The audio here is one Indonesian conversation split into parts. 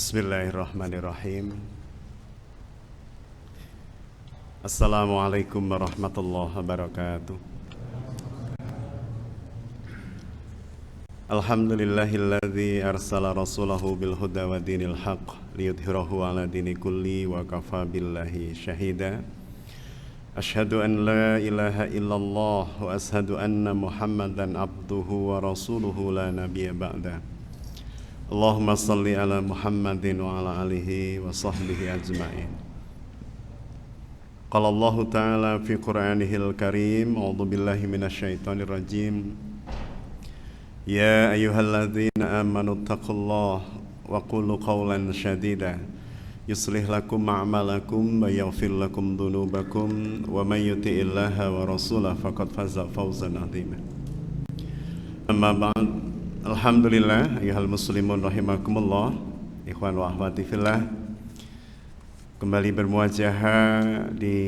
Bismillahirrahmanirrahim. Assalamualaikum warahmatullahi wabarakatuh. Alhamdulillahilladzi arsala rasulahu bil huda wa dinil haqq liyudhhirahu ala dini kulli wa kafa billahi syahida. Asyhadu an la ilaha illallah wa asyhadu anna Muhammadan abduhu wa rasuluhu la nabiyya ba'da. Allahumma salli ala Muhammadin wa ala alihi wa sahbihi ajma'in. Qala Allah ta'ala fi Qur'anihil Karim, a'udzu billahi minasyaitonir rajim. Ya ayyuhalladzina amanu taqullaha wa qulu qawlan shadida yuslih lakum a'malakum wa yaghfir lakum dhunubakum wa may yuti'illaha wa rasulahu faqad faza fawzan 'azima. Amma ba'd. Alhamdulillah, ayyuhal muslimun rahimakumullah, ikhwan wa akhwati fillah, kembali bermuajah di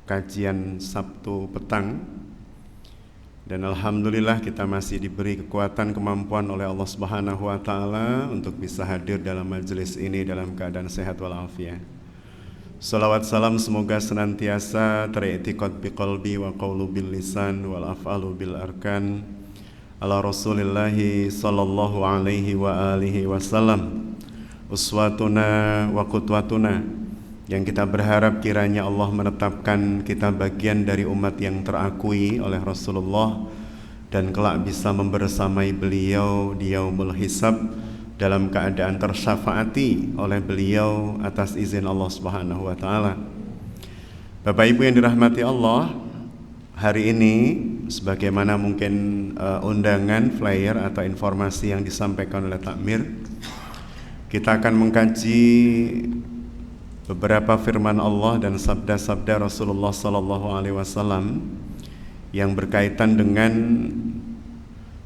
kajian Sabtu petang. Dan alhamdulillah kita masih diberi kekuatan, kemampuan oleh Allah Subhanahu wa taala untuk bisa hadir dalam majelis ini dalam keadaan sehat walafiat. Salawat salam semoga senantiasa teri'tiqad biqalbi wa qawlu bil lisan wal af'alu bil arkan ala Rasulillahi sallallahu alaihi wa alihi wasallam, uswatuna wa qudwatuna, yang kita berharap kiranya Allah menetapkan kita bagian dari umat yang terakui oleh Rasulullah dan kelak bisa membersamai beliau di yaumul hisab dalam keadaan tersyafaati oleh beliau atas izin Allah Subhanahu wa taala. Bapak Ibu yang dirahmati Allah, hari ini sebagaimana mungkin undangan, flyer atau informasi yang disampaikan oleh takmir, kita akan mengkaji beberapa firman Allah dan sabda-sabda Rasulullah sallallahu alaihi wasallam yang berkaitan dengan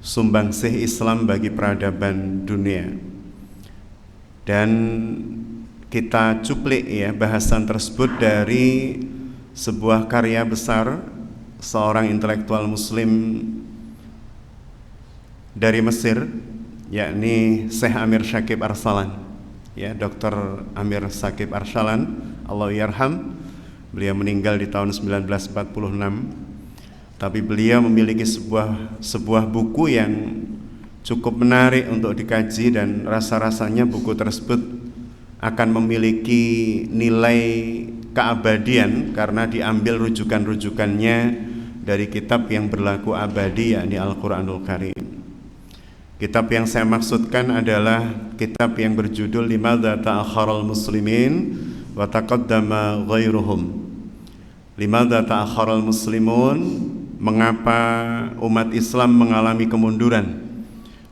sumbangsih Islam bagi peradaban dunia. Dan kita cuplik ya bahasan tersebut dari sebuah karya besar seorang intelektual muslim dari Mesir, yakni Syekh Amir Syakib Arsalan, ya, Dr. Amir Syakib Arsalan, Allah yarham. Beliau meninggal di tahun 1946, tapi beliau memiliki sebuah buku yang cukup menarik untuk dikaji, dan rasa-rasanya buku tersebut akan memiliki nilai keabadian karena diambil rujukan-rujukannya dari kitab yang berlaku abadi, yakni Al-Quranul Karim. Kitab yang saya maksudkan adalah kitab yang berjudul Limadza ta'akharal muslimin wa taqaddama ghairuhum. Limadza ta'akharal muslimun, mengapa umat Islam mengalami kemunduran,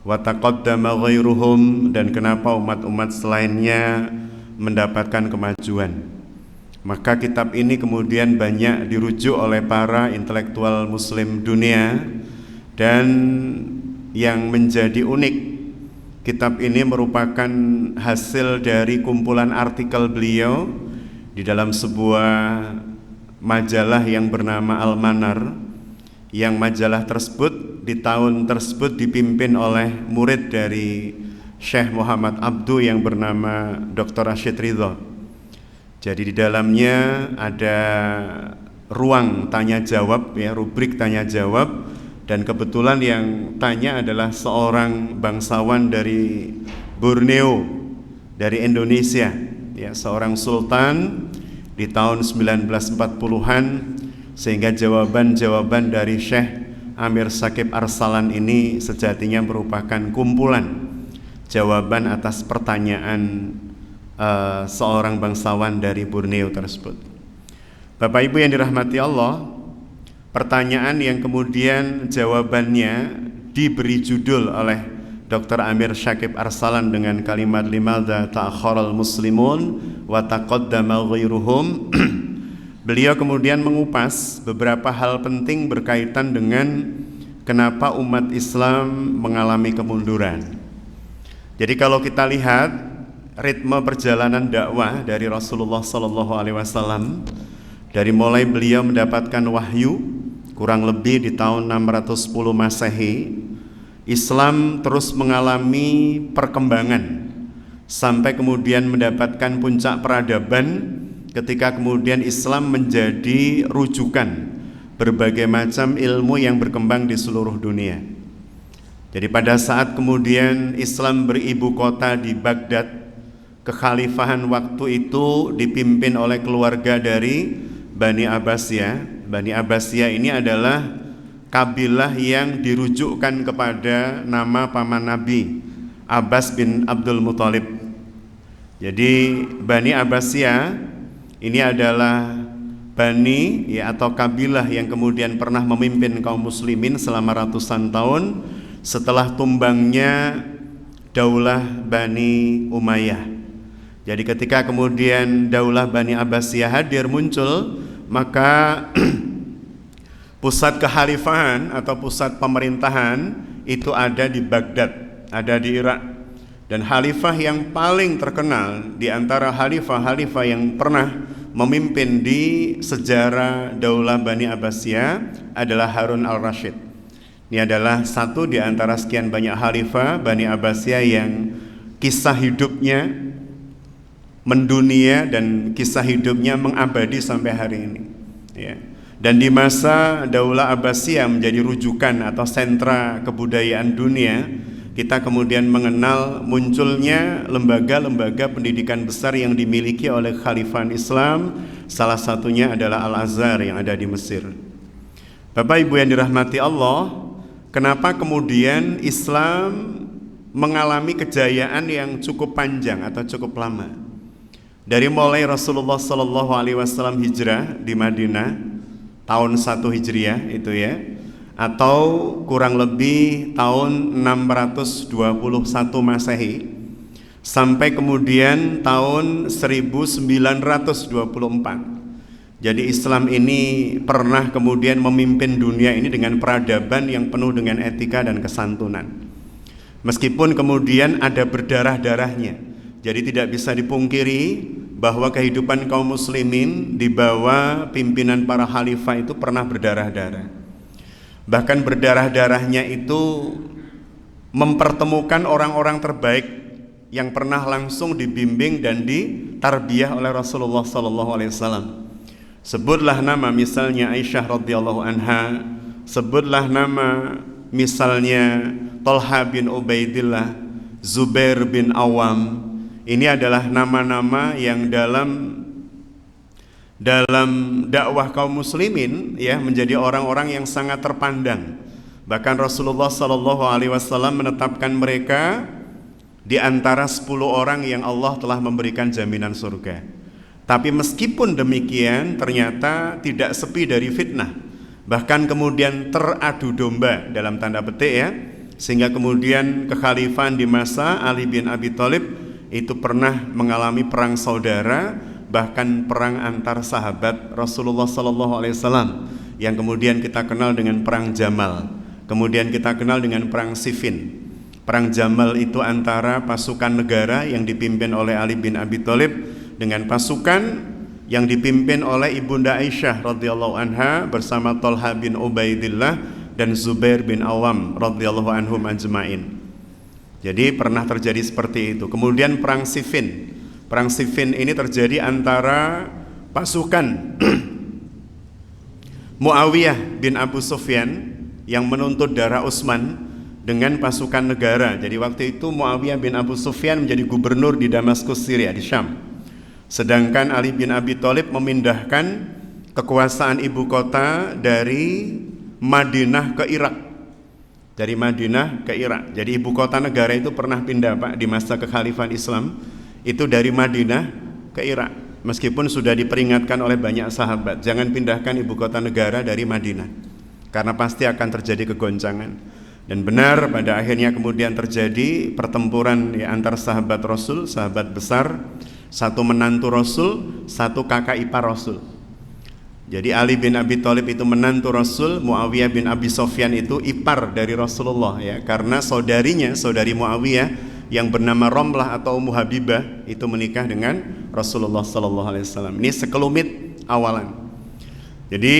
wa taqaddama ghairuhum, dan kenapa umat-umat selainnya mendapatkan kemajuan. Maka kitab ini kemudian banyak dirujuk oleh para intelektual muslim dunia, dan yang menjadi unik, kitab ini merupakan hasil dari kumpulan artikel beliau di dalam sebuah majalah yang bernama Al-Manar, yang majalah tersebut di tahun tersebut dipimpin oleh murid dari Syekh Muhammad Abdu yang bernama Dr. Rashid Ridho. Jadi di dalamnya ada ruang tanya jawab, ya, rubrik tanya jawab, dan kebetulan yang tanya adalah seorang bangsawan dari Borneo, dari Indonesia, ya, seorang sultan di tahun 1940-an, sehingga jawaban-jawaban dari Syekh Amir Syakib Arsalan ini sejatinya merupakan kumpulan jawaban atas pertanyaan seorang bangsawan dari Borneo tersebut. Bapak Ibu yang dirahmati Allah, pertanyaan yang kemudian jawabannya diberi judul oleh Dr. Amir Syakib Arsalan dengan kalimat limadza ta'akharal muslimun wa taqaddama ghairuhum. Beliau kemudian mengupas beberapa hal penting berkaitan dengan kenapa umat Islam mengalami kemunduran. Jadi kalau kita lihat ritme perjalanan dakwah dari Rasulullah sallallahu alaihi wasallam, dari mulai beliau mendapatkan wahyu kurang lebih di tahun 610 Masehi, Islam terus mengalami perkembangan sampai kemudian mendapatkan puncak peradaban ketika kemudian Islam menjadi rujukan berbagai macam ilmu yang berkembang di seluruh dunia. Jadi pada saat kemudian Islam beribu kota di Baghdad, kekhalifahan waktu itu dipimpin oleh keluarga dari Bani Abbasiyah. Bani Abbasiyah ini adalah kabilah yang dirujukkan kepada nama paman Nabi, Abbas bin Abdul Muthalib. Jadi Bani Abbasiyah ini adalah bani ya, atau kabilah yang kemudian pernah memimpin kaum muslimin selama ratusan tahun setelah tumbangnya Daulah Bani Umayyah. Jadi ketika kemudian Daulah Bani Abbasiyah hadir muncul, maka pusat kekhalifahan atau pusat pemerintahan itu ada di Baghdad, ada di Irak. Dan khalifah yang paling terkenal di antara khalifah-khalifah yang pernah memimpin di sejarah Daulah Bani Abbasiyah adalah Harun al-Rashid. Ini adalah satu di antara sekian banyak khalifah Bani Abbasiyah yang kisah hidupnya mendunia dan kisah hidupnya mengabadi sampai hari ini ya. Dan di masa Daulah Abbasiyah menjadi rujukan atau sentra kebudayaan dunia, kita kemudian mengenal munculnya lembaga-lembaga pendidikan besar yang dimiliki oleh Khalifah Islam. Salah satunya adalah Al-Azhar yang ada di Mesir. Bapak Ibu yang dirahmati Allah, kenapa kemudian Islam mengalami kejayaan yang cukup panjang atau cukup lama? Dari mulai Rasulullah SAW hijrah di Madinah tahun 1 Hijriah itu ya, atau kurang lebih tahun 621 Masehi sampai kemudian tahun 1924. Jadi Islam ini pernah kemudian memimpin dunia ini dengan peradaban yang penuh dengan etika dan kesantunan. Meskipun kemudian ada berdarah-darahnya, jadi tidak bisa dipungkiri bahwa kehidupan kaum muslimin di bawah pimpinan para khalifah itu pernah berdarah-darah. Bahkan berdarah-darahnya itu mempertemukan orang-orang terbaik yang pernah langsung dibimbing dan ditarbiyah oleh Rasulullah SAW. Sebutlah nama misalnya Aisyah radhiyallahu anha, sebutlah nama misalnya Thalha bin Ubaidillah, Zubair bin Awam. Ini adalah nama-nama yang dalam dakwah kaum muslimin ya menjadi orang-orang yang sangat terpandang. Bahkan Rasulullah SAW menetapkan mereka di antara 10 orang yang Allah telah memberikan jaminan surga. Tapi meskipun demikian ternyata tidak sepi dari fitnah, bahkan kemudian teradu domba dalam tanda petik ya, sehingga kemudian kekhalifahan di masa Ali bin Abi Thalib itu pernah mengalami perang saudara, bahkan perang antar sahabat Rasulullah SAW yang kemudian kita kenal dengan perang Jamal, kemudian kita kenal dengan perang Siffin. Perang Jamal itu antara pasukan negara yang dipimpin oleh Ali bin Abi Thalib dengan pasukan yang dipimpin oleh Ibunda Aisyah radhiyallahu anha bersama Thalha bin Ubaidillah dan Zubair bin Awam radhiyallahu anhum ajmain. Jadi pernah terjadi seperti itu. Kemudian perang Siffin. Perang Siffin ini terjadi antara pasukan Muawiyah bin Abu Sufyan yang menuntut darah Utsman dengan pasukan negara. Jadi waktu itu Muawiyah bin Abu Sufyan menjadi gubernur di Damaskus, Syria, di Syam. Sedangkan Ali bin Abi Thalib memindahkan kekuasaan ibu kota dari Madinah ke Irak. Dari Madinah ke Irak. Jadi ibu kota negara itu pernah pindah Pak di masa kekhalifahan Islam, itu dari Madinah ke Irak. Meskipun sudah diperingatkan oleh banyak sahabat, jangan pindahkan ibu kota negara dari Madinah, karena pasti akan terjadi kegoncangan. Dan benar pada akhirnya kemudian terjadi pertempuran ya, antar sahabat Rasul, sahabat besar, satu menantu Rasul, satu kakak ipar Rasul. Jadi Ali bin Abi Thalib itu menantu Rasul, Muawiyah bin Abi Sufyan itu ipar dari Rasulullah ya, karena saudarinya, saudari Muawiyah yang bernama Romlah atau Ummu Habibah itu menikah dengan Rasulullah SAW. Ini sekelumit awalan. Jadi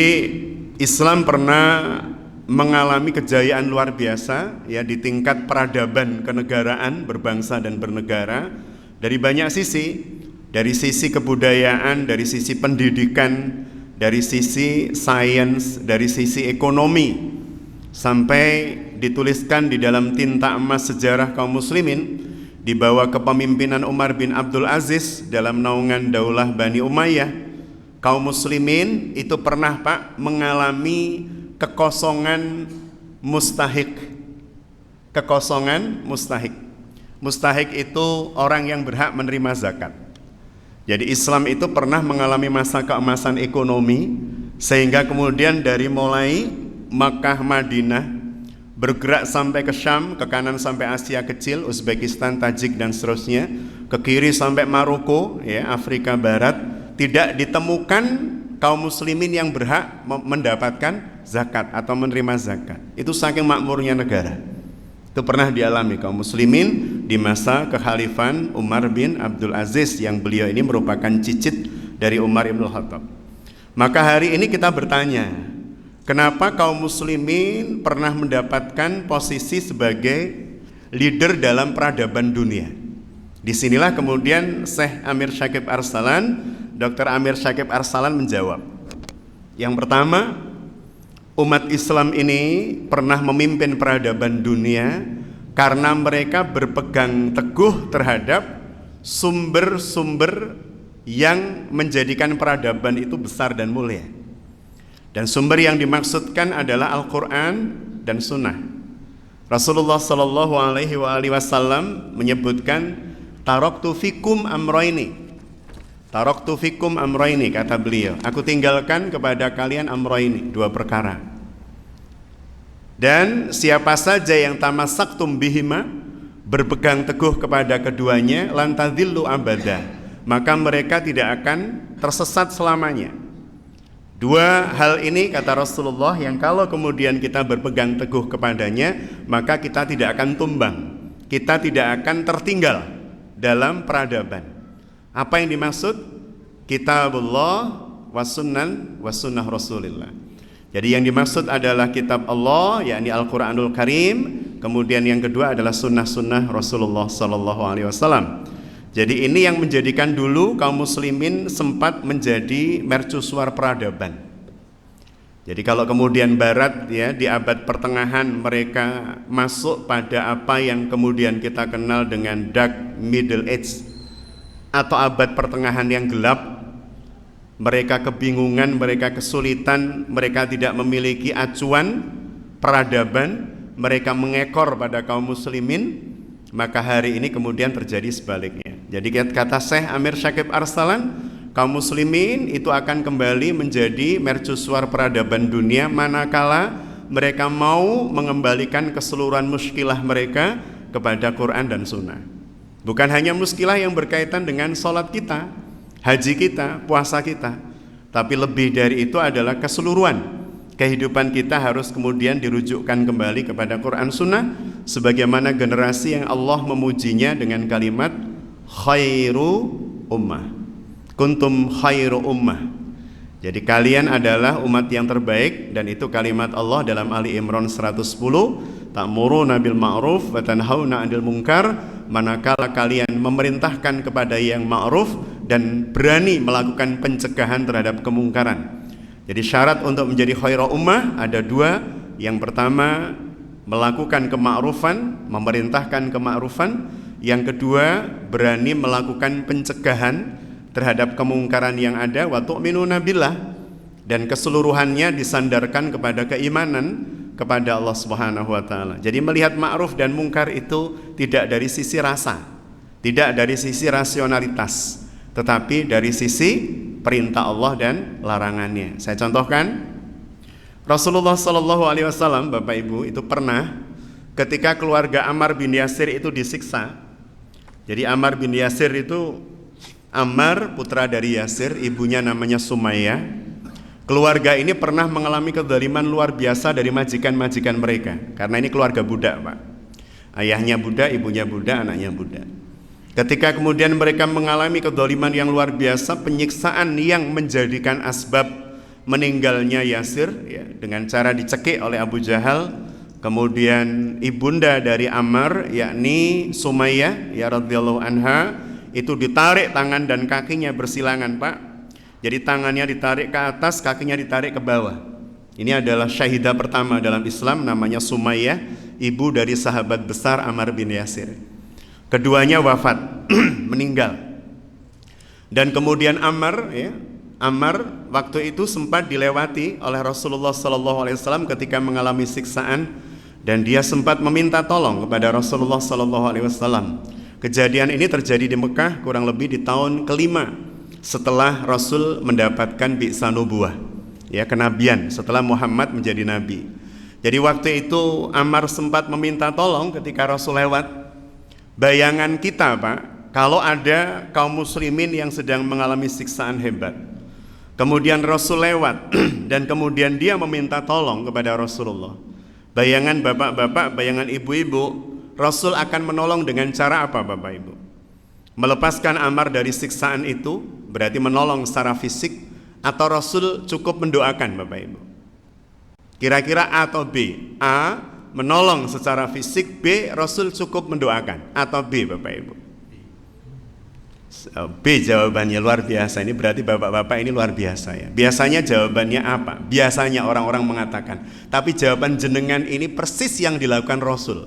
Islam pernah mengalami kejayaan luar biasa ya di tingkat peradaban kenegaraan berbangsa dan bernegara, dari banyak sisi, dari sisi kebudayaan, dari sisi pendidikan, dari sisi sains, dari sisi ekonomi, sampai dituliskan di dalam tinta emas sejarah kaum muslimin di bawah kepemimpinan Umar bin Abdul Aziz dalam naungan Daulah Bani Umayyah. Kaum muslimin itu pernah Pak mengalami kekosongan mustahik. Kekosongan mustahik. Mustahik itu orang yang berhak menerima zakat. Jadi Islam itu pernah mengalami masa keemasan ekonomi, sehingga kemudian dari mulai Makkah, Madinah, bergerak sampai ke Syam, ke kanan sampai Asia Kecil, Uzbekistan, Tajik dan seterusnya, ke kiri sampai Maroko, ya, Afrika Barat, tidak ditemukan kaum muslimin yang berhak mendapatkan zakat atau menerima zakat. Itu saking makmurnya negara. Itu pernah dialami kaum muslimin di masa kekhalifahan Umar bin Abdul Aziz, yang beliau ini merupakan cicit dari Umar bin Khattab. Maka hari ini kita bertanya, kenapa kaum muslimin pernah mendapatkan posisi sebagai leader dalam peradaban dunia? Disinilah kemudian Syekh Amir Syakib Arsalan, Dr. Amir Syakib Arsalan menjawab. Yang pertama, umat Islam ini pernah memimpin peradaban dunia karena mereka berpegang teguh terhadap sumber-sumber yang menjadikan peradaban itu besar dan mulia. Dan sumber yang dimaksudkan adalah Al-Quran dan Sunnah. Rasulullah Shallallahu Alaihi Wasallam menyebutkan, "Taraktu fikum amroini." Taraktu fikum amroini, kata beliau, aku tinggalkan kepada kalian amroini, dua perkara. Dan siapa saja yang tamasaktum bihima, berpegang teguh kepada keduanya, lantadillu abada, maka mereka tidak akan tersesat selamanya. Dua hal ini, kata Rasulullah, yang kalau kemudian kita berpegang teguh kepadanya, maka kita tidak akan tumbang, kita tidak akan tertinggal dalam peradaban. Apa yang dimaksud? Kitabullah wa sunnah Rasulillah. Jadi yang dimaksud adalah kitab Allah, yakni Al-Quranul Karim. Kemudian yang kedua adalah sunnah-sunnah Rasulullah Sallallahu Alaihi Wasallam. Jadi ini yang menjadikan dulu kaum muslimin sempat menjadi mercusuar peradaban. Jadi kalau kemudian Barat, ya, di abad pertengahan mereka masuk pada apa yang kemudian kita kenal dengan Dark Middle Age atau abad pertengahan yang gelap, mereka kebingungan, mereka kesulitan, mereka tidak memiliki acuan peradaban, mereka mengekor pada kaum muslimin. Maka hari ini kemudian terjadi sebaliknya. Jadi kata Syekh Amir Syakib Arsalan, kaum muslimin itu akan kembali menjadi mercusuar peradaban dunia manakala mereka mau mengembalikan keseluruhan muskilah mereka kepada Quran dan Sunnah. Bukan hanya muskilah yang berkaitan dengan sholat kita, haji kita, puasa kita, tapi lebih dari itu adalah keseluruhan kehidupan kita harus kemudian dirujukkan kembali kepada Quran Sunnah, sebagaimana generasi yang Allah memujinya dengan kalimat khairu ummah, kuntum khairu ummah. Jadi kalian adalah umat yang terbaik, dan itu kalimat Allah dalam Ali Imran 110, ta'muruna bil ma'ruf wa tanhauna 'anil munkar, manakala kalian memerintahkan kepada yang ma'ruf dan berani melakukan pencegahan terhadap kemungkaran. Jadi syarat untuk menjadi khairu ummah ada dua. Yang pertama, melakukan kemakruffan, memerintahkan kemakruffan. Yang kedua, berani melakukan pencegahan terhadap kemungkaran yang ada. Wa tu'minuna billah, dan keseluruhannya disandarkan kepada keimanan kepada Allah Subhanahu wa taala. Jadi melihat ma'ruf dan mungkar itu tidak dari sisi rasa, tidak dari sisi rasionalitas, tetapi dari sisi perintah Allah dan larangannya. Saya contohkan, Rasulullah Sallallahu Alaihi Wasallam, Bapak Ibu, itu pernah ketika keluarga Ammar bin Yasir itu disiksa. Jadi Ammar bin Yasir itu, Ammar putra dari Yasir, ibunya namanya Sumayyah. Keluarga ini pernah mengalami kezaliman luar biasa dari majikan-majikan mereka, karena ini keluarga budak, Pak. Ayahnya budak, ibunya budak, anaknya budak. Ketika kemudian mereka mengalami kezaliman yang luar biasa, penyiksaan yang menjadikan asbab meninggalnya Yasir, ya, dengan cara dicekik oleh Abu Jahal. Kemudian ibunda dari Ammar, yakni Sumayyah, ya radhiyallahu anha, itu ditarik tangan dan kakinya bersilangan, Pak. Jadi tangannya ditarik ke atas, kakinya ditarik ke bawah. Ini adalah syahidah pertama dalam Islam, namanya Sumayyah, ibu dari sahabat besar Ammar bin Yasir. Keduanya wafat, meninggal. Dan kemudian Ammar, ya, Ammar waktu itu sempat dilewati oleh Rasulullah SAW ketika mengalami siksaan, dan dia sempat meminta tolong kepada Rasulullah SAW. Kejadian ini terjadi di Mekah kurang lebih di tahun kelima setelah Rasul mendapatkan bi'sa nubuwah, ya, kenabian setelah Muhammad menjadi nabi. Jadi waktu itu Ammar sempat meminta tolong ketika Rasul lewat. Bayangan kita, Pak, kalau ada kaum muslimin yang sedang mengalami siksaan hebat, kemudian Rasul lewat dan kemudian dia meminta tolong kepada Rasulullah. Bayangan bapak-bapak, bayangan ibu-ibu, Rasul akan menolong dengan cara apa, Bapak Ibu? Melepaskan Ammar dari siksaan itu berarti menolong secara fisik, atau Rasul cukup mendoakan, Bapak Ibu? Kira-kira A atau B? A, menolong secara fisik. B, Rasul cukup mendoakan. Atau B, Bapak Ibu? B jawabannya, luar biasa. Ini berarti bapak-bapak ini luar biasa, ya. Biasanya jawabannya apa? Biasanya orang-orang mengatakan, tapi jawaban jenengan ini persis yang dilakukan Rasul.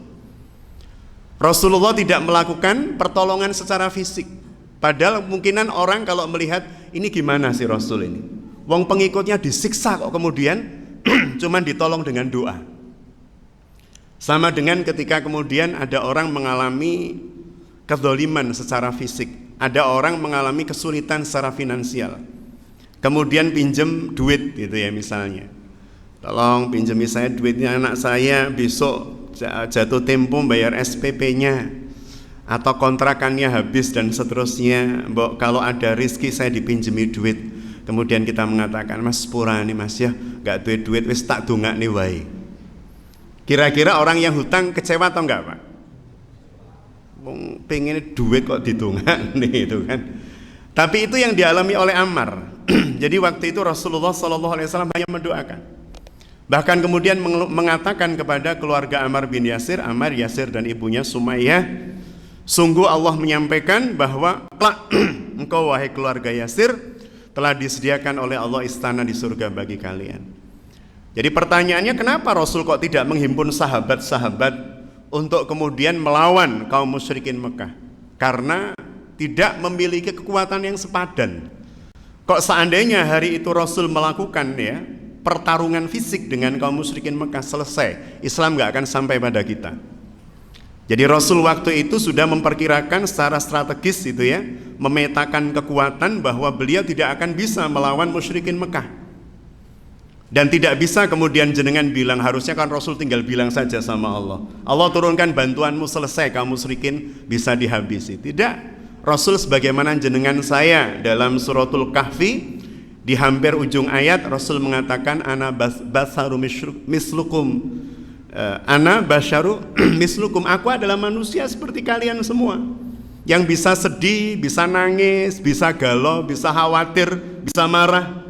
Rasulullah tidak melakukan pertolongan secara fisik. Padahal kemungkinan orang kalau melihat, ini gimana sih Rasul ini? Wong pengikutnya disiksa kok kemudian cuman ditolong dengan doa. Sama dengan ketika kemudian ada orang mengalami kezaliman secara fisik, ada orang mengalami kesulitan secara finansial, kemudian pinjem duit gitu ya, misalnya, tolong pinjemi saya duitnya, anak saya besok jatuh tempo bayar SPP-nya atau kontrakannya habis dan seterusnya, Mbok kalau ada rizki saya dipinjemi duit. Kemudian kita mengatakan, Mas sepura nih Mas ya, gak duit wis tak dongak nih wae. Kira-kira orang yang hutang kecewa atau enggak, Pak? Pengen duit kok didongak nih, itu kan. Tapi itu yang dialami oleh Ammar. Jadi waktu itu Rasulullah SAW hanya mendoakan. Bahkan kemudian mengatakan kepada keluarga Ammar bin Yasir, Ammar, Yasir dan ibunya Sumayyah, sungguh Allah menyampaikan bahwa engkau wahai keluarga Yasir telah disediakan oleh Allah istana di surga bagi kalian. Jadi pertanyaannya, kenapa Rasul kok tidak menghimpun sahabat-sahabat untuk kemudian melawan kaum musyrikin Mekah? Karena tidak memiliki kekuatan yang sepadan. Kok seandainya hari itu Rasul melakukan, ya, pertarungan fisik dengan kaum musyrikin Mekah, selesai, Islam gak akan sampai pada kita. Jadi Rasul waktu itu sudah memperkirakan secara strategis itu, ya, memetakan kekuatan bahwa beliau tidak akan bisa melawan musyrikin Mekah. Dan tidak bisa kemudian jenengan bilang, harusnya kan Rasul tinggal bilang saja sama Allah, Allah turunkan bantuanmu, selesai kaum musyrikin bisa dihabisi. Tidak, Rasul sebagaimana jenengan saya dalam suratul Kahfi, di hampir ujung ayat Rasul mengatakan, ana basharu mislukum, ana basharu mislukum, aku adalah manusia seperti kalian semua, yang bisa sedih, bisa nangis, bisa galau, bisa khawatir, bisa marah,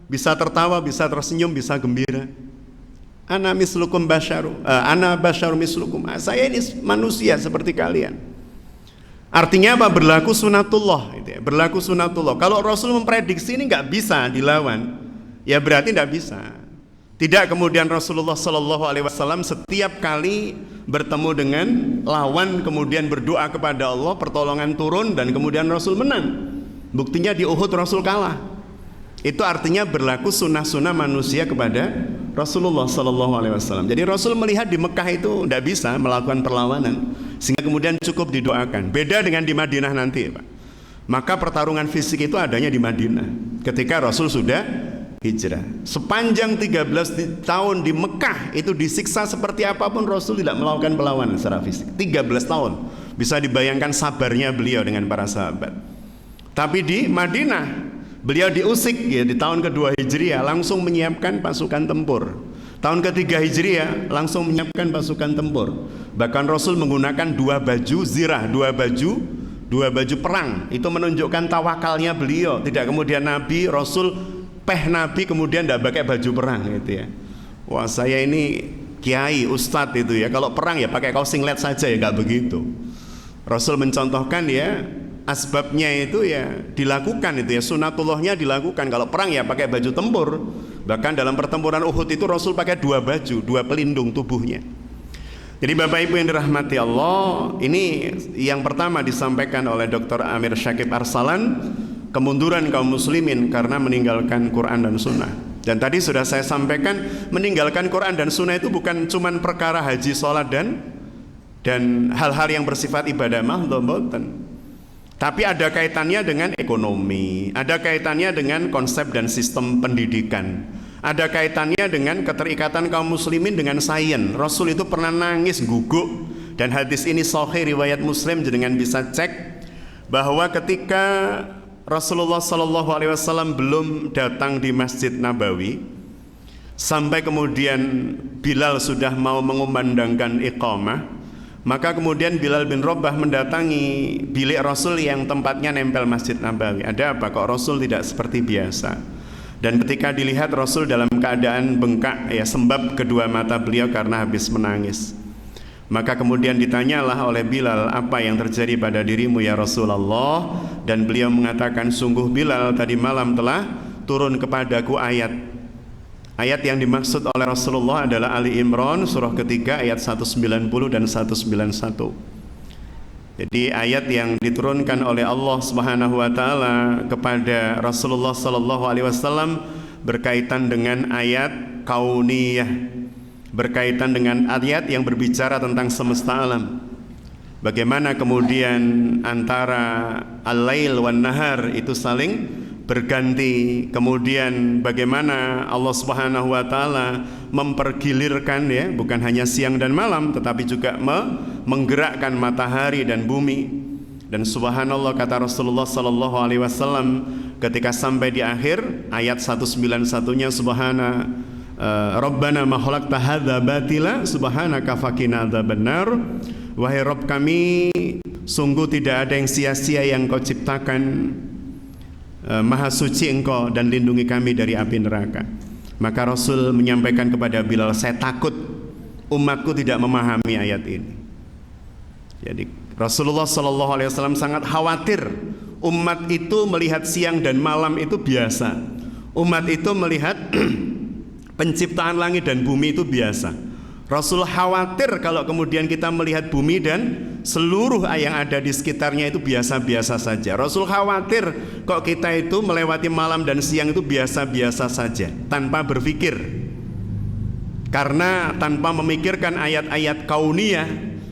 bisa tertawa, bisa tersenyum, bisa gembira. Ana mislukum basharu, ana basharu mislukum, saya ini manusia seperti kalian. Artinya apa? Berlaku sunatullah, gitu ya. Berlaku sunatullah. Kalau Rasul memprediksi ini nggak bisa dilawan, ya berarti nggak bisa. Tidak kemudian Rasulullah SAW setiap kali bertemu dengan lawan kemudian berdoa kepada Allah, pertolongan turun dan kemudian Rasul menang. Buktinya di Uhud Rasul kalah. Itu artinya berlaku sunnah-sunnah manusia kepada Rasulullah SAW. Jadi Rasul melihat di Mekah itu tidak bisa melakukan perlawanan, sehingga kemudian cukup didoakan. Beda dengan di Madinah nanti, Pak. Maka pertarungan fisik itu adanya di Madinah ketika Rasul sudah hijrah. Sepanjang 13 tahun di Mekah itu disiksa seperti apapun, Rasul tidak melakukan perlawanan secara fisik. 13 tahun. Bisa dibayangkan sabarnya beliau dengan para sahabat. Tapi di Madinah beliau diusik, ya, di tahun kedua Hijriah langsung menyiapkan pasukan tempur. Tahun ketiga Hijriah langsung menyiapkan pasukan tempur. Bahkan Rasul menggunakan dua baju zirah, dua baju perang. Itu menunjukkan tawakalnya beliau. Tidak kemudian Nabi, Rasul Nabi kemudian tidak pakai baju perang, gitu ya. Wah, saya ini kiai, ustadz itu ya, kalau perang ya pakai kaos singlet saja, ya nggak begitu. Rasul mencontohkan, ya, asbabnya itu ya dilakukan itu ya, sunatullahnya dilakukan. Kalau perang ya pakai baju tempur. Bahkan dalam pertempuran Uhud itu Rasul pakai 2 baju, 2 pelindung tubuhnya. Jadi Bapak Ibu yang dirahmati Allah, ini yang pertama disampaikan oleh Dr. Amir Syakib Arsalan, kemunduran kaum muslimin karena meninggalkan Quran dan Sunnah. Dan tadi sudah saya sampaikan, meninggalkan Quran dan Sunnah itu bukan cuman perkara haji, sholat dan hal-hal yang bersifat ibadah mahdobotan, tapi ada kaitannya dengan ekonomi, ada kaitannya dengan konsep dan sistem pendidikan, ada kaitannya dengan keterikatan kaum muslimin dengan sains. Rasul itu pernah nangis guguk, dan hadis ini sahih riwayat Muslim, jenengan bisa cek bahwa ketika Rasulullah SAW belum datang di Masjid Nabawi, sampai kemudian Bilal sudah mau mengumandangkan iqamah, maka kemudian Bilal bin Rabah mendatangi bilik Rasul yang tempatnya nempel Masjid Nabawi. Ada apa kok Rasul tidak seperti biasa? Dan ketika dilihat Rasul dalam keadaan bengkak, ya, sembab kedua mata beliau karena habis menangis. Maka kemudian ditanyalah oleh Bilal, apa yang terjadi pada dirimu ya Rasulullah? Dan beliau mengatakan, sungguh Bilal, tadi malam telah turun kepadaku ayat. Ayat yang dimaksud oleh Rasulullah adalah Ali Imran surah ketiga ayat 190 dan 191. Jadi ayat yang diturunkan oleh Allah Subhanahu wa taala kepada Rasulullah sallallahu alaihi wasallam berkaitan dengan ayat kauniyah, berkaitan dengan ayat yang berbicara tentang semesta alam. Bagaimana kemudian antara al-lail wan nahar itu saling berganti, kemudian bagaimana Allah Subhanahu wa taala mempergilirkan, ya, bukan hanya siang dan malam tetapi juga menggerakkan matahari dan bumi. Dan subhanallah, kata Rasulullah sallallahu alaihi wasallam ketika sampai di akhir ayat 191-nya, subhana Rabbana ma khalaqta hadza batila subhanaka faqina adzabannar. Wahai Rabb kami, sungguh tidak ada yang sia-sia yang Kau ciptakan, Maha suci Engkau dan lindungi kami dari api neraka. Maka Rasul menyampaikan kepada Bilal, saya takut umatku tidak memahami ayat ini. Jadi Rasulullah SAW sangat khawatir umat itu melihat siang dan malam itu biasa. Umat itu melihat penciptaan langit dan bumi itu biasa. Rasul khawatir kalau kemudian kita melihat bumi dan seluruh yang ada di sekitarnya itu biasa-biasa saja. Rasul khawatir kok kita itu melewati malam dan siang itu biasa-biasa saja, tanpa berpikir. Karena tanpa memikirkan ayat-ayat kauniyah,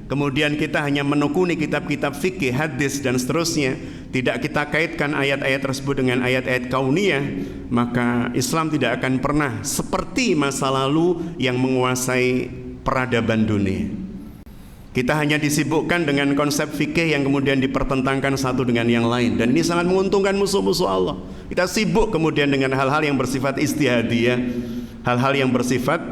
kemudian kita hanya menekuni kitab-kitab fikih, hadis dan seterusnya, tidak kita kaitkan ayat-ayat tersebut dengan ayat-ayat kauniyah, maka Islam tidak akan pernah seperti masa lalu yang menguasai peradaban dunia. Kita hanya disibukkan dengan konsep fikih yang kemudian dipertentangkan satu dengan yang lain, dan ini sangat menguntungkan musuh-musuh Allah. Kita sibuk kemudian dengan hal-hal yang bersifat istihadiyah, hal-hal yang bersifat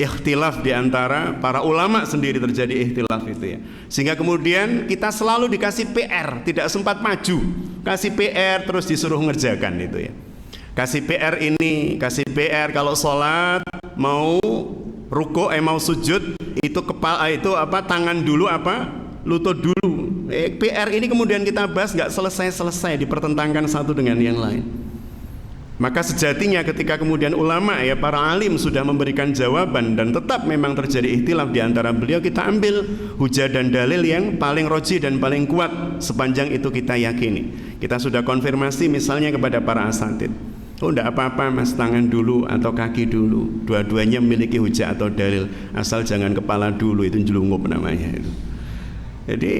ikhtilaf di antara para ulama sendiri, terjadi ikhtilaf itu, ya. Sehingga kemudian kita selalu dikasih PR, tidak sempat maju. Kasih PR terus disuruh ngerjakan itu, ya. Kasih PR ini, kasih PR kalau sholat mau ruku, mau sujud itu kepala itu apa, tangan dulu apa, lutut dulu. PR ini kemudian kita bahas nggak selesai-selesai, dipertentangkan satu dengan yang lain. Maka sejatinya ketika kemudian ulama, ya, para alim sudah memberikan jawaban dan tetap memang terjadi ikhtilaf di antara beliau, kita ambil hujah dan dalil yang paling roji dan paling kuat sepanjang itu kita yakini. Kita sudah konfirmasi misalnya kepada para asatid, oh enggak apa-apa mas, tangan dulu atau kaki dulu, dua-duanya memiliki hujah atau dalil, asal jangan kepala dulu, itu jelungup namanya itu. Jadi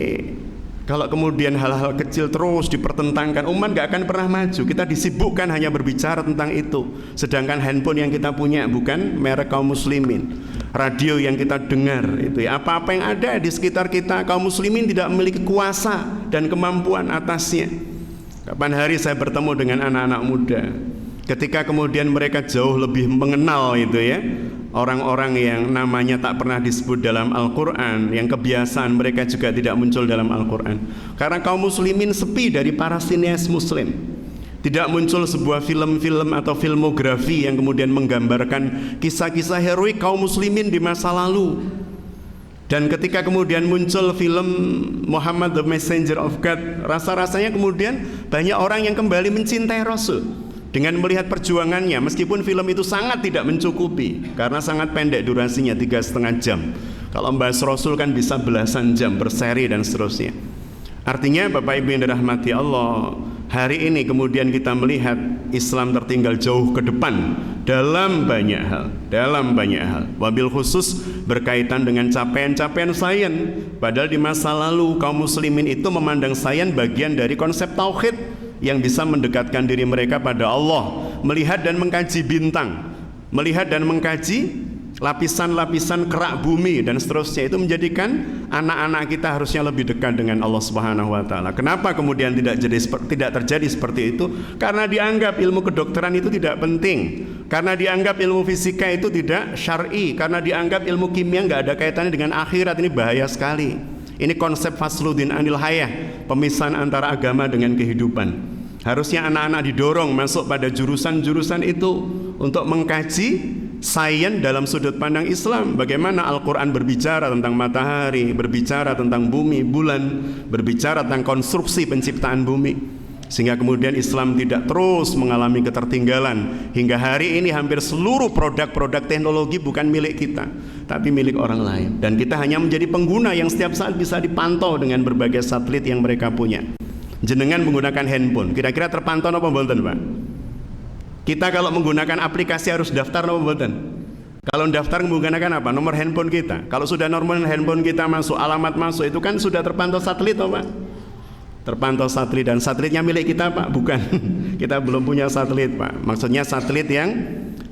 kalau kemudian hal-hal kecil terus dipertentangkan, umat gak akan pernah maju. Kita disibukkan hanya berbicara tentang itu, sedangkan handphone yang kita punya bukan merek kaum muslimin, radio yang kita dengar itu, ya, apa-apa yang ada di sekitar kita, kaum muslimin tidak memiliki kuasa dan kemampuan atasnya. Kapan hari saya bertemu dengan anak-anak muda, ketika kemudian mereka jauh lebih mengenal itu, ya, orang-orang yang namanya tak pernah disebut dalam Al-Quran, yang kebiasaan mereka juga tidak muncul dalam Al-Quran. Karena kaum muslimin sepi dari para sineas muslim. Tidak muncul sebuah film-film atau filmografi yang kemudian menggambarkan kisah-kisah heroik kaum muslimin di masa lalu. Dan ketika kemudian muncul film Muhammad the Messenger of God, rasa-rasanya kemudian banyak orang yang kembali mencintai Rasul dengan melihat perjuangannya, meskipun film itu sangat tidak mencukupi karena sangat pendek durasinya, 3,5 jam. Kalau membahas Rasul kan bisa belasan jam berseri dan seterusnya. Artinya Bapak Ibu yang dirahmati Allah, hari ini kemudian kita melihat Islam tertinggal jauh ke depan dalam banyak hal, wabil khusus berkaitan dengan capaian-capaian sains. Padahal di masa lalu kaum muslimin itu memandang sains bagian dari konsep tauhid yang bisa mendekatkan diri mereka pada Allah, melihat dan mengkaji bintang, melihat dan mengkaji lapisan-lapisan kerak bumi dan seterusnya. Itu menjadikan anak-anak kita harusnya lebih dekat dengan Allah Subhanahu wa taala. Kenapa kemudian tidak terjadi seperti itu? Karena dianggap ilmu kedokteran itu tidak penting, karena dianggap ilmu fisika itu tidak syar'i, karena dianggap ilmu kimia nggak ada kaitannya dengan akhirat. Ini bahaya sekali. Ini konsep fasludin anil hayah, pemisahan antara agama dengan kehidupan. Harusnya anak-anak didorong masuk pada jurusan-jurusan itu untuk mengkaji sains dalam sudut pandang Islam. Bagaimana Al-Quran berbicara tentang matahari, berbicara tentang bumi, bulan, berbicara tentang konstruksi penciptaan bumi, sehingga kemudian Islam tidak terus mengalami ketertinggalan. Hingga hari ini hampir seluruh produk-produk teknologi bukan milik kita, tapi milik orang lain, dan kita hanya menjadi pengguna yang setiap saat bisa dipantau dengan berbagai satelit yang mereka punya. Jenengan menggunakan handphone, kira-kira terpantau apa mboten, Pak? Kita kalau menggunakan aplikasi harus daftar apa mboten? Kalau daftar menggunakan apa? Nomor handphone kita. Kalau sudah nomor handphone kita masuk, alamat masuk, itu kan sudah terpantau satelit, Pak? Terpantau satelit, dan satelitnya milik kita, Pak? Bukan. Kita belum punya satelit, Pak. Maksudnya satelit yang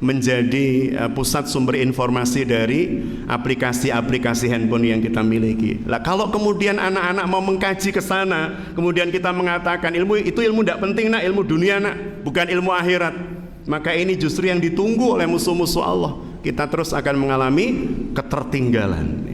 menjadi pusat sumber informasi dari aplikasi-aplikasi handphone yang kita miliki. Lah kalau kemudian anak-anak mau mengkaji ke sana, kemudian kita mengatakan ilmu itu ilmu tidak penting, nak, ilmu dunia, nak, bukan ilmu akhirat, maka ini justru yang ditunggu oleh musuh-musuh Allah. Kita terus akan mengalami ketertinggalan.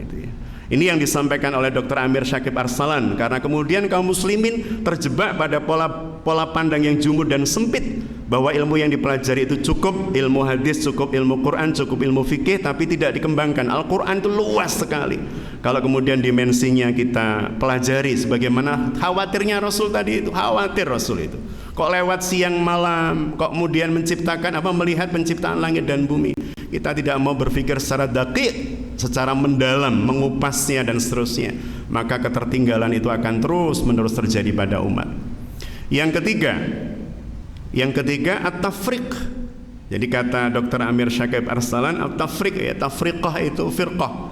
Ini yang disampaikan oleh Dr. Amir Syakib Arsalan, karena kemudian kaum muslimin terjebak pada pola pandang yang jumud dan sempit, bahwa ilmu yang dipelajari itu cukup ilmu hadis, cukup ilmu Quran, cukup ilmu fikih, tapi tidak dikembangkan. Al-Quran itu luas sekali. Kalau kemudian dimensinya kita pelajari, sebagaimana khawatirnya Rasul tadi itu, khawatir Rasul itu, kok lewat siang malam, kok kemudian menciptakan melihat penciptaan langit dan bumi. Kita tidak mau berpikir secara dakik, secara mendalam, mengupasnya dan seterusnya, maka ketertinggalan itu akan terus menerus terjadi pada umat. Yang ketiga at-tafriq. Jadi kata Dr. Amir Syakib Arsalan, at-tafriq, ya, tafriqah itu firqah.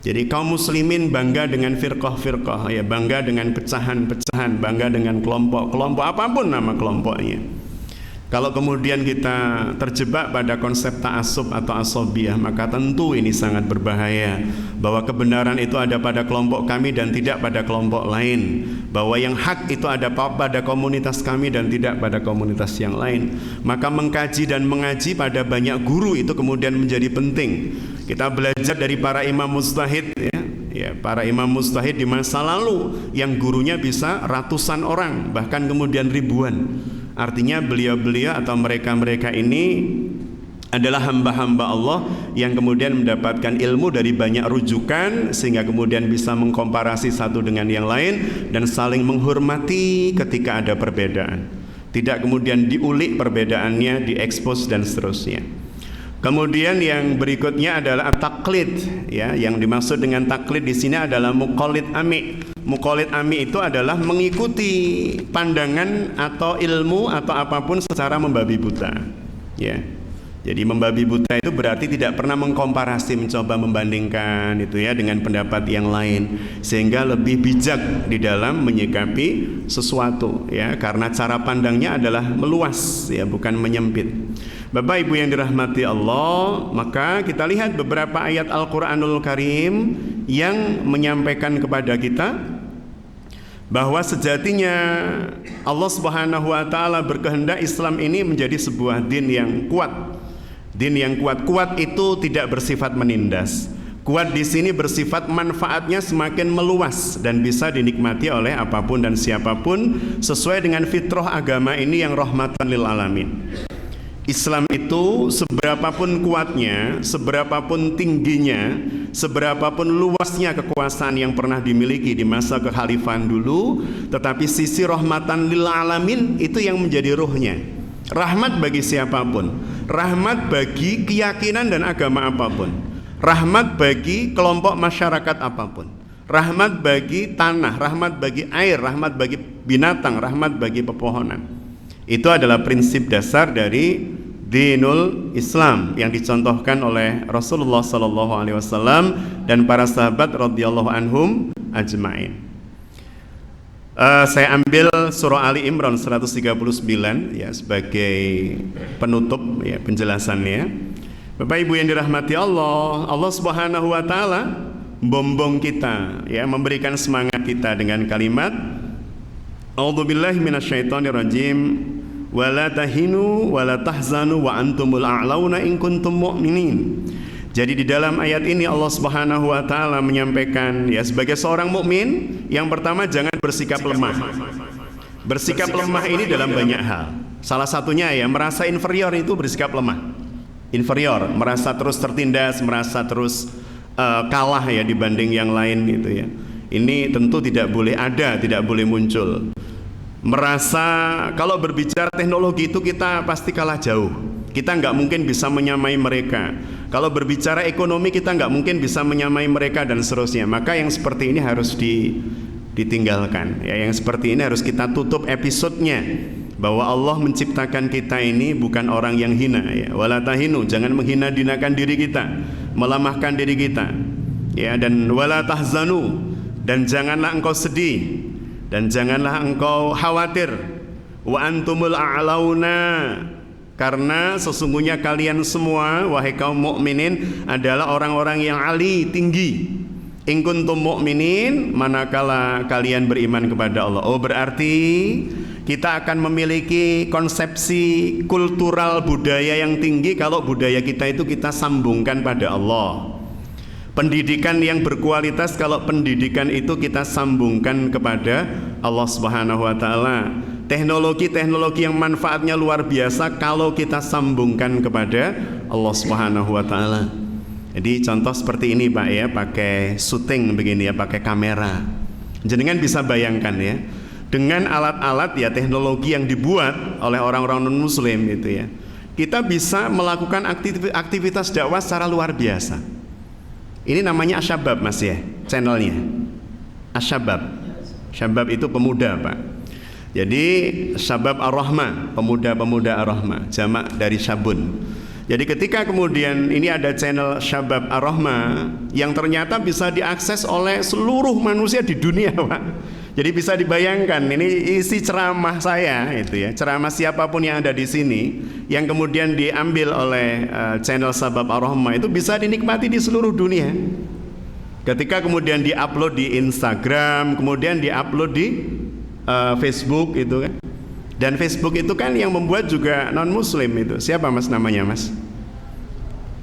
Jadi kaum muslimin bangga dengan firqah-firqah, ya, bangga dengan pecahan-pecahan, bangga dengan kelompok-kelompok, apapun nama kelompoknya. Kalau kemudian kita terjebak pada konsep ta'assub atau asobiyah, maka tentu ini sangat berbahaya, bahwa kebenaran itu ada pada kelompok kami dan tidak pada kelompok lain, bahwa yang hak itu ada pada komunitas kami dan tidak pada komunitas yang lain. Maka mengkaji dan mengaji pada banyak guru itu kemudian menjadi penting. Kita belajar dari para imam mujtahid, ya, para imam mujtahid di masa lalu yang gurunya bisa ratusan orang, bahkan kemudian ribuan. Artinya beliau-beliau atau mereka-mereka ini adalah hamba-hamba Allah yang kemudian mendapatkan ilmu dari banyak rujukan, sehingga kemudian bisa mengkomparasi satu dengan yang lain dan saling menghormati ketika ada perbedaan. Tidak kemudian diulik perbedaannya, diekspos dan seterusnya. Kemudian yang berikutnya adalah taklid, ya, yang dimaksud dengan taklid di sini adalah muqallid ami. Muqallid ami itu adalah mengikuti pandangan atau ilmu atau apapun secara membabi buta, ya. Jadi membabi buta itu berarti tidak pernah mengkomparasi, mencoba membandingkan itu, ya, dengan pendapat yang lain, sehingga lebih bijak di dalam menyikapi sesuatu, ya, karena cara pandangnya adalah meluas, ya, bukan menyempit. Bapak Ibu yang dirahmati Allah, maka kita lihat beberapa ayat Al-Quranul Karim yang menyampaikan kepada kita bahwa sejatinya Allah Subhanahu wa taala berkehendak Islam ini menjadi sebuah din yang kuat. Din yang kuat. Kuat itu tidak bersifat menindas. Kuat di sini bersifat manfaatnya semakin meluas dan bisa dinikmati oleh apapun dan siapapun sesuai dengan fitrah agama ini yang rahmatan lil alamin. Islam itu seberapapun kuatnya, seberapapun tingginya, seberapapun luasnya kekuasaan yang pernah dimiliki di masa kekhalifahan dulu, tetapi sisi rahmatan lil alamin itu yang menjadi ruhnya. Rahmat bagi siapapun, rahmat bagi keyakinan dan agama apapun, rahmat bagi kelompok masyarakat apapun, rahmat bagi tanah, rahmat bagi air, rahmat bagi binatang, rahmat bagi pepohonan. Itu adalah prinsip dasar dari dinul Islam yang dicontohkan oleh Rasulullah SAW dan para sahabat radhiyallahu anhum ajma'in. Saya ambil surah Ali Imran 139 ya sebagai penutup ya penjelasannya. Bapak Ibu yang dirahmati Allah, Allah Subhanahu wa taala bombong kita ya, memberikan semangat kita dengan kalimat A'udzubillahi minasyaitonirrajim wala tahinu wala tahzanu wa antumul a'launa in kuntum mu'minin. Jadi di dalam ayat ini Allah Subhanahu wa taala menyampaikan ya sebagai seorang mukmin, yang pertama jangan bersikap lemah. Bersikap lemah ini dalam banyak hal. Salah satunya ya merasa inferior, itu bersikap lemah. Inferior, merasa terus tertindas, merasa terus kalah ya dibanding yang lain gitu ya. Ini tentu tidak boleh ada, tidak boleh muncul. Merasa kalau berbicara teknologi itu kita pasti kalah jauh, kita nggak mungkin bisa menyamai mereka. Kalau berbicara ekonomi kita nggak mungkin bisa menyamai mereka dan seterusnya. Maka yang seperti ini harus ditinggalkan ya, yang seperti ini harus kita tutup episodenya, bahwa Allah menciptakan kita ini bukan orang yang hina ya. Wala tahinu, jangan menghina-hinakan diri kita, melemahkan diri kita ya. Dan wala tahzanu, dan janganlah engkau sedih, dan janganlah engkau khawatir. Wa antumul a'launa, karena sesungguhnya kalian semua wahai kaum mukminin adalah orang-orang yang ali, tinggi. In kuntum mu'minin, manakala kalian beriman kepada Allah. Oh, berarti kita akan memiliki konsepsi kultural budaya yang tinggi kalau budaya kita itu kita sambungkan pada Allah. Pendidikan yang berkualitas kalau pendidikan itu kita sambungkan kepada Allah Subhanahu wa taala. Teknologi-teknologi yang manfaatnya luar biasa kalau kita sambungkan kepada Allah Subhanahu wa taala. Jadi contoh seperti ini Pak ya, pakai syuting begini ya, pakai kamera. Jenengan bisa bayangkan ya, dengan alat-alat ya teknologi yang dibuat oleh orang-orang non muslim itu ya, kita bisa melakukan aktivitas dakwah secara luar biasa. Ini namanya Asyabab Mas ya, channelnya Asyabab. Syabab itu pemuda Pak. Jadi Syabab Ar-Rahma, pemuda-pemuda Ar-Rahma, jamak dari Syabun. Jadi ketika kemudian ini ada channel Syabab Ar-Rahma yang ternyata bisa diakses oleh seluruh manusia di dunia Pak. Jadi bisa dibayangkan ini isi ceramah saya itu ya, ceramah siapapun yang ada di sini yang kemudian diambil oleh channel Syabab Ar-Rahma itu bisa dinikmati di seluruh dunia. Ketika kemudian diupload di Instagram, kemudian diupload di Facebook itu kan. Dan Facebook itu kan yang membuat juga non muslim itu. Siapa Mas namanya Mas?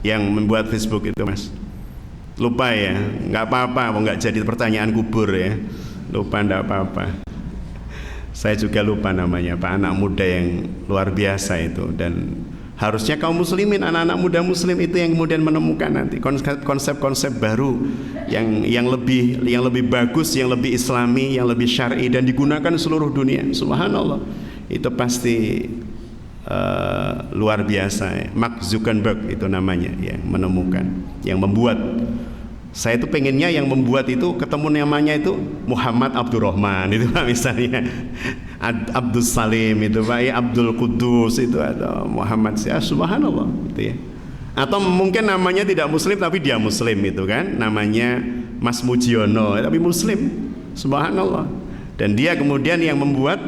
Yang membuat Facebook itu Mas? Lupa ya, nggak apa-apa, nggak jadi pertanyaan kubur ya. Lupa nggak apa-apa. Saya juga lupa namanya Pak, anak muda yang luar biasa itu. Dan harusnya kaum muslimin, anak-anak muda muslim itu yang kemudian menemukan nanti konsep-konsep baru yang lebih bagus, yang lebih islami, yang lebih syar'i dan digunakan seluruh dunia. Subhanallah, itu pasti luar biasa ya. Mark Zuckerberg itu namanya yang menemukan, yang membuat. Saya itu pengennya yang membuat itu ketemu namanya itu Muhammad Abdurrahman itu Pak, misalnya Abdul Salim itu Pak ya, Abdul Kudus itu, atau Muhammad ya, subhanallah gitu ya. Atau mungkin namanya tidak muslim tapi dia muslim itu kan, namanya Mas Mujiono tapi muslim, subhanallah. Dan dia kemudian yang membuat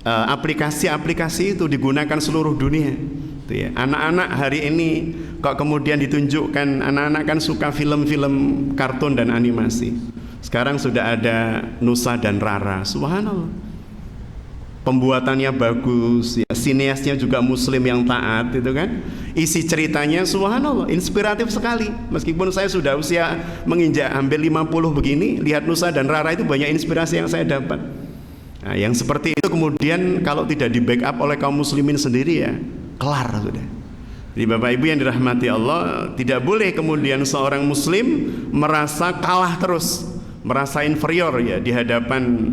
aplikasi-aplikasi itu digunakan seluruh dunia. Ya. Anak-anak hari ini kok kemudian ditunjukkan, anak-anak kan suka film-film kartun dan animasi. Sekarang sudah ada Nusa dan Rara, subhanallah. Pembuatannya bagus, ya. Sineasnya juga muslim yang taat itu kan. Isi ceritanya subhanallah inspiratif sekali. Meskipun saya sudah usia menginjak hampir 50 begini, lihat Nusa dan Rara itu banyak inspirasi yang saya dapat. Nah, yang seperti itu kemudian kalau tidak di backup oleh kaum muslimin sendiri ya kelar sudah. Jadi Bapak Ibu yang dirahmati Allah, tidak boleh kemudian seorang muslim merasa kalah terus, merasa inferior ya di hadapan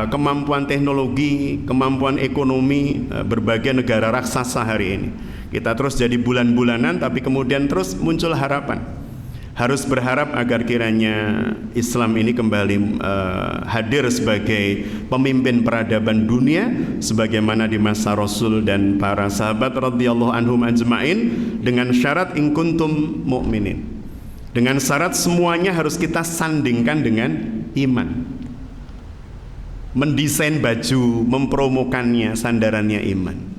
kemampuan teknologi, kemampuan ekonomi berbagai negara raksasa hari ini. Kita terus jadi bulan-bulanan, tapi kemudian terus muncul harapan. Harus berharap agar kiranya Islam ini kembali hadir sebagai pemimpin peradaban dunia sebagaimana di masa Rasul dan para sahabat radhiyallahu anhum ajma'in, dengan syarat in kuntum mu'minin. Dengan syarat semuanya harus kita sandingkan dengan iman. Mendesain baju, mempromokannya, sandarannya iman.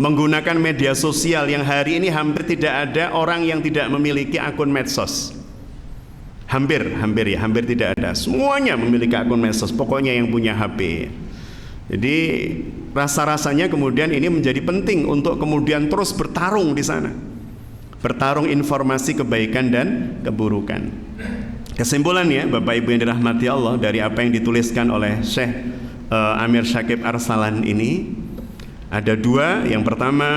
Menggunakan media sosial yang hari ini hampir tidak ada orang yang tidak memiliki akun medsos. Hampir tidak ada. Semuanya memiliki akun medsos, pokoknya yang punya HP. Jadi rasa-rasanya kemudian ini menjadi penting untuk kemudian terus bertarung di sana. Bertarung informasi kebaikan dan keburukan. Kesimpulannya Bapak Ibu yang dirahmati Allah, dari apa yang dituliskan oleh Syekh Amir Syakib Arsalan ini ada dua. Yang pertama,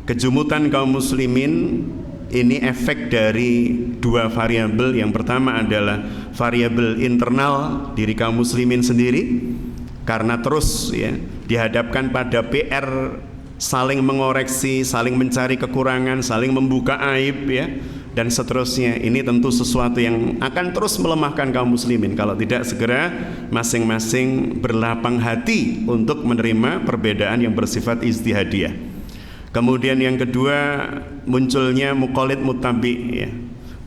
kejumutan kaum muslimin ini efek dari dua variabel. Yang pertama adalah variabel internal diri kaum muslimin sendiri, karena terus ya dihadapkan pada PR saling mengoreksi, saling mencari kekurangan, saling membuka aib ya, dan seterusnya. Ini tentu sesuatu yang akan terus melemahkan kaum muslimin kalau tidak segera masing-masing berlapang hati untuk menerima perbedaan yang bersifat ijtihadiyah. Kemudian yang kedua, munculnya muqallid muttabi ya,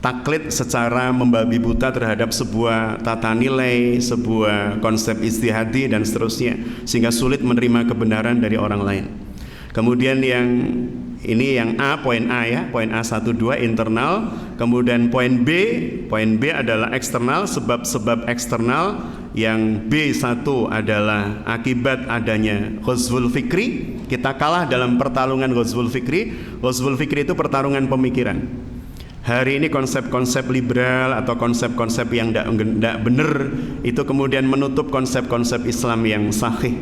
taklid secara membabi buta terhadap sebuah tata nilai, sebuah konsep ijtihadi dan seterusnya, sehingga sulit menerima kebenaran dari orang lain. Kemudian yang ini yang A, poin A ya, poin A12 internal. Kemudian poin B adalah eksternal, sebab-sebab eksternal. Yang B1 adalah akibat adanya ghazwul fikri. Kita kalah dalam pertarungan ghazwul fikri. Ghazwul fikri itu pertarungan pemikiran. Hari ini konsep-konsep liberal atau konsep-konsep yang tidak benar itu kemudian menutup konsep-konsep Islam yang sahih.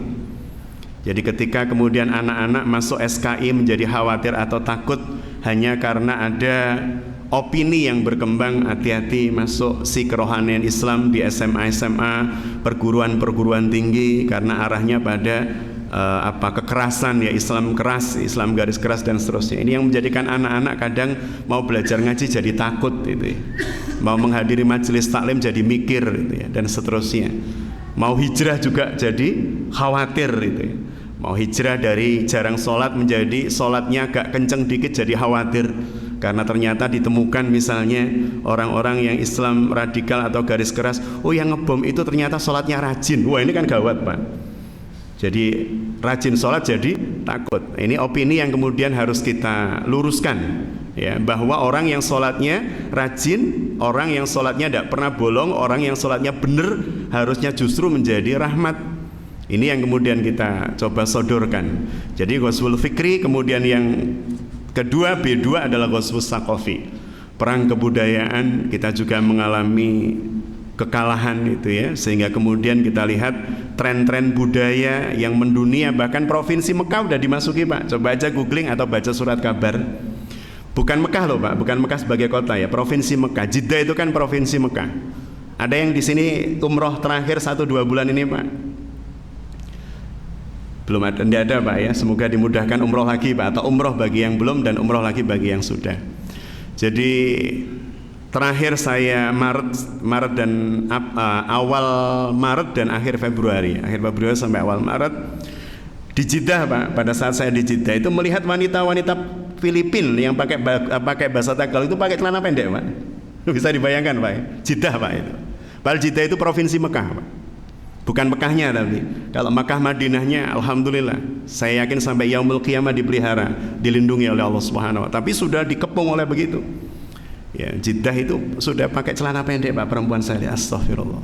Jadi ketika kemudian anak-anak masuk SKI menjadi khawatir atau takut hanya karena ada opini yang berkembang, hati-hati masuk si kerohanian Islam di SMA, perguruan-perguruan tinggi, karena arahnya pada kekerasan ya, Islam keras, Islam garis keras dan seterusnya. Ini yang menjadikan anak-anak kadang mau belajar ngaji jadi takut gitu ya. Mau menghadiri majelis taklim jadi mikir gitu ya, dan seterusnya. Mau hijrah juga jadi khawatir gitu ya. Mau hijrah dari jarang sholat menjadi sholatnya agak kenceng dikit jadi khawatir, karena ternyata ditemukan misalnya orang-orang yang Islam radikal atau garis keras, oh yang ngebom itu ternyata sholatnya rajin. Wah ini kan gawat Pak. Jadi rajin sholat jadi takut. Ini opini yang kemudian harus kita luruskan ya, bahwa orang yang sholatnya rajin, orang yang sholatnya tidak pernah bolong, orang yang sholatnya benar harusnya justru menjadi rahmat. Ini yang kemudian kita coba sodorkan. Jadi ghazwul fikri. Kemudian yang kedua B2 adalah ghazwul saqafi, perang kebudayaan. Kita juga mengalami kekalahan itu ya, sehingga kemudian kita lihat tren-tren budaya yang mendunia. Bahkan provinsi Mekah udah dimasuki Pak. Coba aja googling atau baca surat kabar. Bukan Mekah loh Pak, bukan Mekah sebagai kota ya, provinsi Mekah. Jeddah itu kan provinsi Mekah. Ada yang di sini umroh terakhir 1-2 bulan ini Pak? Belum ada, tidak ada Pak ya. Semoga dimudahkan umroh lagi Pak, atau umroh bagi yang belum dan umroh lagi bagi yang sudah. Jadi terakhir saya Maret dan awal Maret dan akhir Februari sampai awal Maret di Jeddah Pak. Pada saat saya di Jeddah itu melihat wanita-wanita Filipin yang pakai bahasa Tagalog itu pakai celana pendek Pak. Bisa dibayangkan Pak ya? Jeddah Pak itu. Padahal Jeddah itu provinsi Mekah Pak. Bukan Mekahnya, tapi kalau Mekah Madinahnya alhamdulillah saya yakin sampai yaumul qiyamah dipelihara, dilindungi oleh Allah Subhanahu wa taala. Tapi sudah dikepung oleh begitu. Ya, Jeddah itu sudah pakai celana pendek Pak, perempuan saya. Astagfirullah.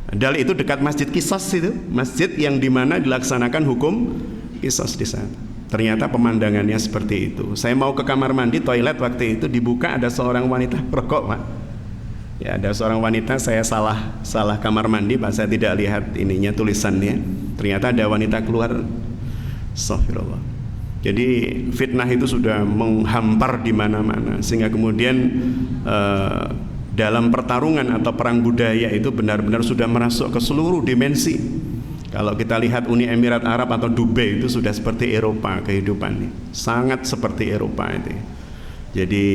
Padahal itu dekat Masjid Qisas itu, masjid yang dimana dilaksanakan hukum Qisas di sana. Ternyata pemandangannya seperti itu. Saya mau ke kamar mandi, toilet waktu itu dibuka, ada seorang wanita merokok Pak. Ya, ada seorang wanita, saya salah kamar mandi Pak, saya tidak lihat ininya tulisannya. Ternyata ada wanita keluar. Astagfirullah. Jadi fitnah itu sudah menghampar di mana-mana, sehingga kemudian dalam pertarungan atau perang budaya itu benar-benar sudah merasuk ke seluruh dimensi. Kalau kita lihat Uni Emirat Arab atau Dubai itu sudah seperti Eropa kehidupannya, sangat seperti Eropa itu. Jadi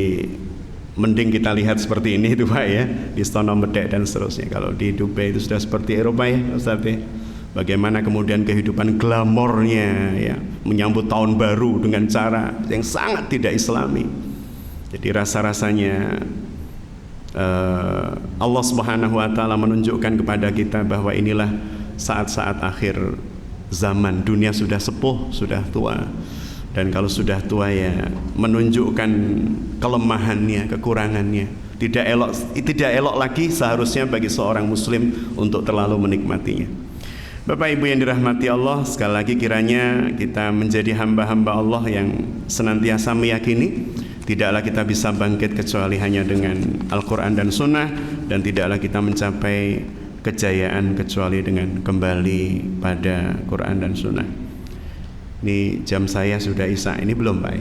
mending kita lihat seperti ini itu Pak ya, di Stono Medek dan seterusnya. Kalau di Dubai itu sudah seperti Eropa ya Ustaz ya. Bagaimana kemudian kehidupan glamornya ya, menyambut tahun baru dengan cara yang sangat tidak islami. Jadi rasa-rasanya Allah Subhanahu wa taala menunjukkan kepada kita bahwa inilah saat-saat akhir zaman. Dunia sudah sepuh, sudah tua. Dan kalau sudah tua ya menunjukkan kelemahannya, kekurangannya. Tidak elok lagi seharusnya bagi seorang muslim untuk terlalu menikmatinya. Bapak Ibu yang dirahmati Allah, sekali lagi kiranya kita menjadi hamba-hamba Allah yang senantiasa meyakini tidaklah kita bisa bangkit kecuali hanya dengan Al-Quran dan Sunnah, dan tidaklah kita mencapai kejayaan kecuali dengan kembali pada Quran dan Sunnah. Ini jam saya sudah isya, ini belum Pak?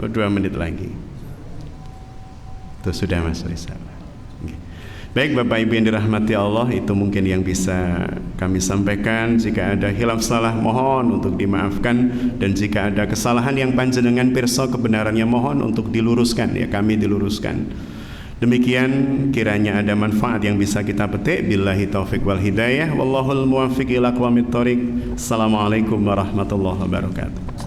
2 menit lagi. Itu sudah masuk isya. Baik Bapak Ibu yang dirahmati Allah, itu mungkin yang bisa kami sampaikan. Jika ada khilaf salah mohon untuk dimaafkan, dan jika ada kesalahan yang panjenengan pirsa kebenarannya mohon untuk diluruskan ya, kami diluruskan. Demikian kiranya ada manfaat yang bisa kita petik. Billahi taufiq wal hidayah, wallahul muwaffiq ila aqwamit thoriq. Assalamualaikum warahmatullahi wabarakatuh.